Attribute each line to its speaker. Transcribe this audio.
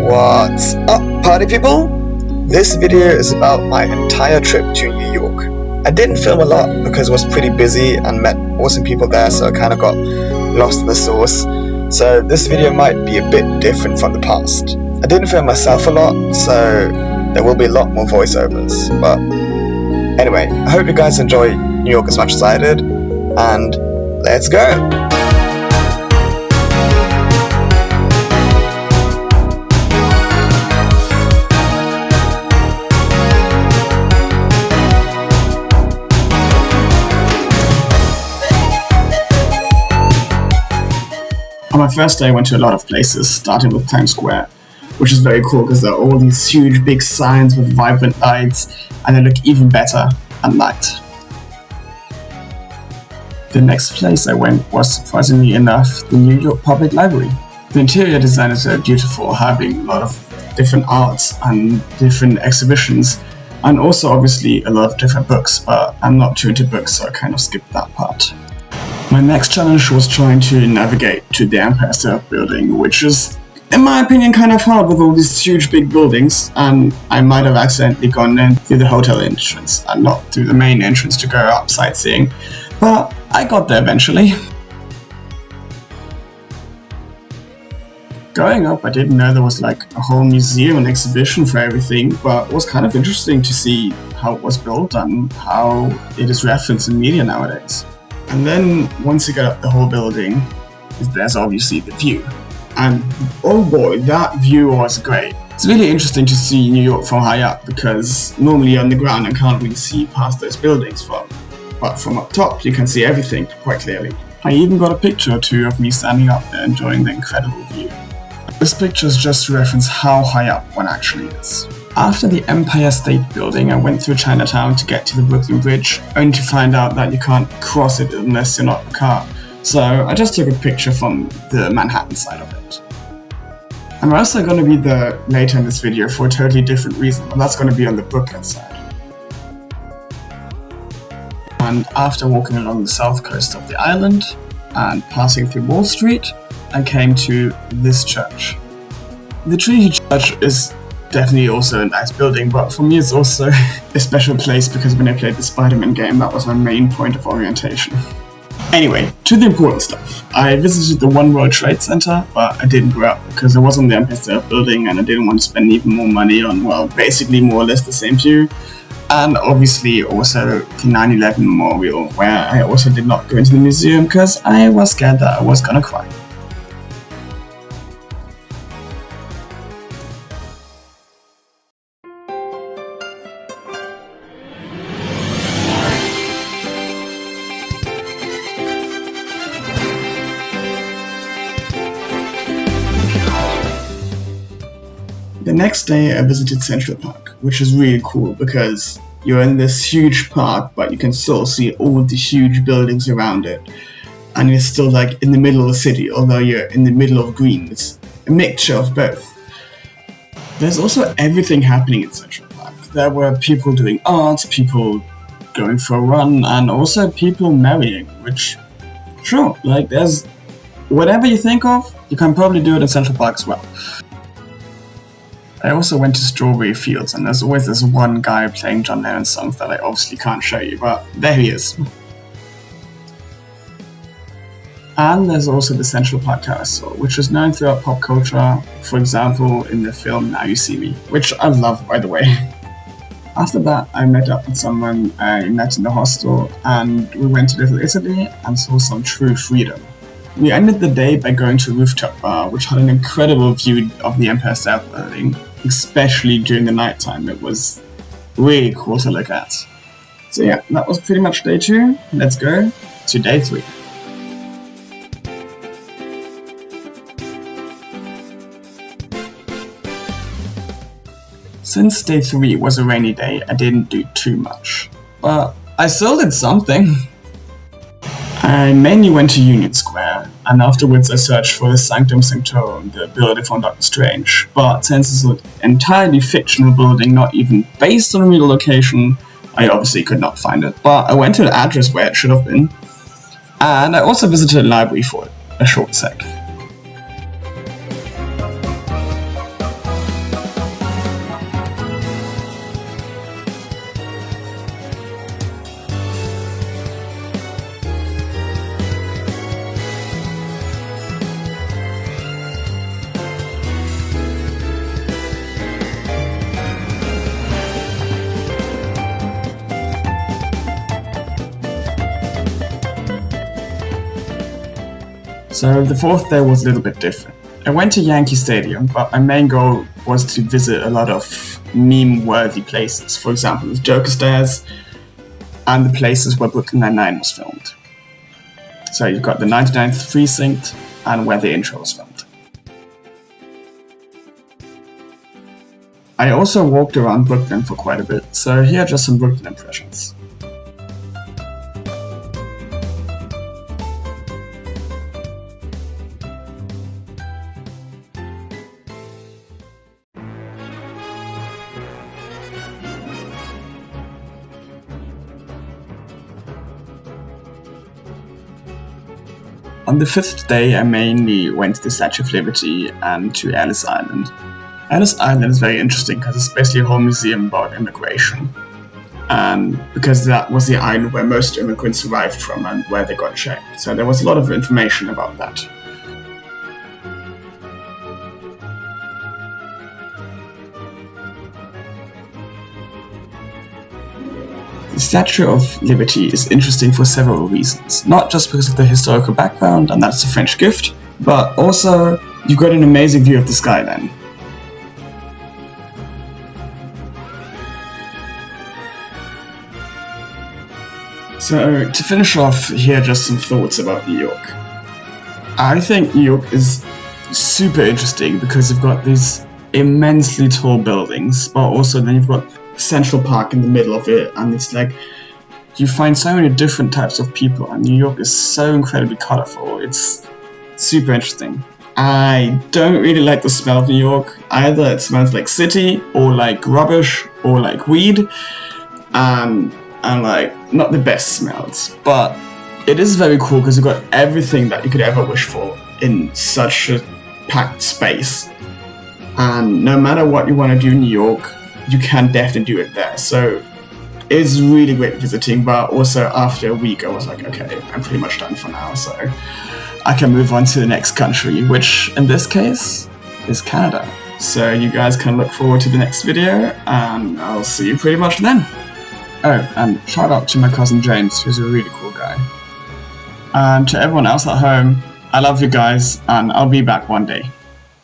Speaker 1: What's up, party people? This video is about my entire trip to New York. I didn't film a lot because I was pretty busy and met awesome people there, so I kind of got lost in the sauce. So this video might be a bit different from the past. I didn't film myself a lot, so there will be a lot more voiceovers. But anyway, I hope you guys enjoy New York as much as I did, and let's go!
Speaker 2: On my first day, I went to a lot of places, starting with Times Square, which is very cool because there are all these huge big signs with vibrant lights, and they look even better at night. The next place I went was, surprisingly enough, the New York Public Library. The interior design is very beautiful, having a lot of different arts and different exhibitions, and also obviously a lot of different books, but I'm not too into books, so I kind of skipped that part. My next challenge was trying to navigate to the Empire State Building, which is, in my opinion, kind of hard with all these huge big buildings, and I might have accidentally gone in through the hotel entrance and not through the main entrance to go up sightseeing, but I got there eventually. Going up, I didn't know there was like a whole museum and exhibition for everything, but it was kind of interesting to see how it was built and how it is referenced in media nowadays. And then, once you get up the whole building, there's obviously the view. And oh boy, that view was great. It's really interesting to see New York from high up, because normally on the ground I can't really see past those buildings from. But from up top you can see everything quite clearly. I even got a picture or two of me standing up there enjoying the incredible view. This picture is just to reference how high up one actually is. After the Empire State Building, I went through Chinatown to get to the Brooklyn Bridge, only to find out that you can't cross it unless you're not in a car. So I just took a picture from the Manhattan side of it. I'm also going to be there later in this video for a totally different reason, and that's going to be on the Brooklyn side. And after walking along the south coast of the island and passing through Wall Street, I came to this church. The Trinity Church is definitely also a nice building, but for me it's also a special place because when I played the Spider-Man game, that was my main point of orientation. Anyway, to the important stuff. I visited the One World Trade Center, but I didn't go up because it was on the Empire State Building and I didn't want to spend even more money on, well, basically more or less the same view. And obviously also the 9/11 Memorial, where I also did not go into the museum because I was scared that I was gonna cry. The next day I visited Central Park, which is really cool because you're in this huge park, but you can still see all of the huge buildings around it. And you're still like in the middle of the city, although you're in the middle of green. It's a mixture of both. There's also everything happening in Central Park. There were people doing art, people going for a run, and also people marrying, which, sure, like there's whatever you think of, you can probably do it in Central Park as well. I also went to Strawberry Fields, and there's always this one guy playing John Lennon songs that I obviously can't show you, but there he is. And there's also the Central Park Carousel, which is known throughout pop culture, for example in the film Now You See Me, which I love, by the way. After that, I met up with someone I met in the hostel, and we went to Little Italy and saw some True Freedom. We ended the day by going to a rooftop bar, which had an incredible view of the Empire State Building, especially during the nighttime. It was really cool to look at. So yeah, that was pretty much day 2. Let's go to day 3. Since day 3 was a rainy day, I didn't do too much, but I still did something. I mainly went to Union Square, and afterwards I searched for the Sanctum Sanctorum, the building from Doctor Strange, but since it's an entirely fictional building, not even based on a real location, I obviously could not find it. But I went to the address where it should have been, and I also visited a library for a short sec. So the fourth day was a little bit different. I went to Yankee Stadium, but my main goal was to visit a lot of meme-worthy places. For example, the Joker Stairs and the places where Brooklyn Nine-Nine was filmed. So you've got the 99th Precinct and where the intro was filmed. I also walked around Brooklyn for quite a bit, so here are just some Brooklyn impressions. On the fifth day, I mainly went to the Statue of Liberty and to Ellis Island. Ellis Island is very interesting because it's basically a whole museum about immigration. And because that was the island where most immigrants arrived from and where they got checked. So there was a lot of information about that. The Statue of Liberty is interesting for several reasons. Not just because of the historical background, and that's a French gift, but also you've got an amazing view of the sky then. So to finish off, here are just some thoughts about New York. I think New York is super interesting because you've got these immensely tall buildings, but also then you've got Central Park in the middle of it, and it's like you find so many different types of people, and New York is so incredibly colorful. It's super interesting. I don't really like the smell of New York. Either it smells like city, or like rubbish, or like weed, and like not the best smells. But it is very cool because you've got everything that you could ever wish for in such a packed space. And no matter what you want to do in New York, you can definitely do it there. So it's really great visiting, but also after a week I was like, okay, I'm pretty much done for now, so I can move on to the next country, which in this case is Canada. So you guys can look forward to the next video, and I'll see you pretty much then. Oh, and shout out to my cousin James, who's a really cool guy. And to everyone else at home, I love you guys, and I'll be back one day.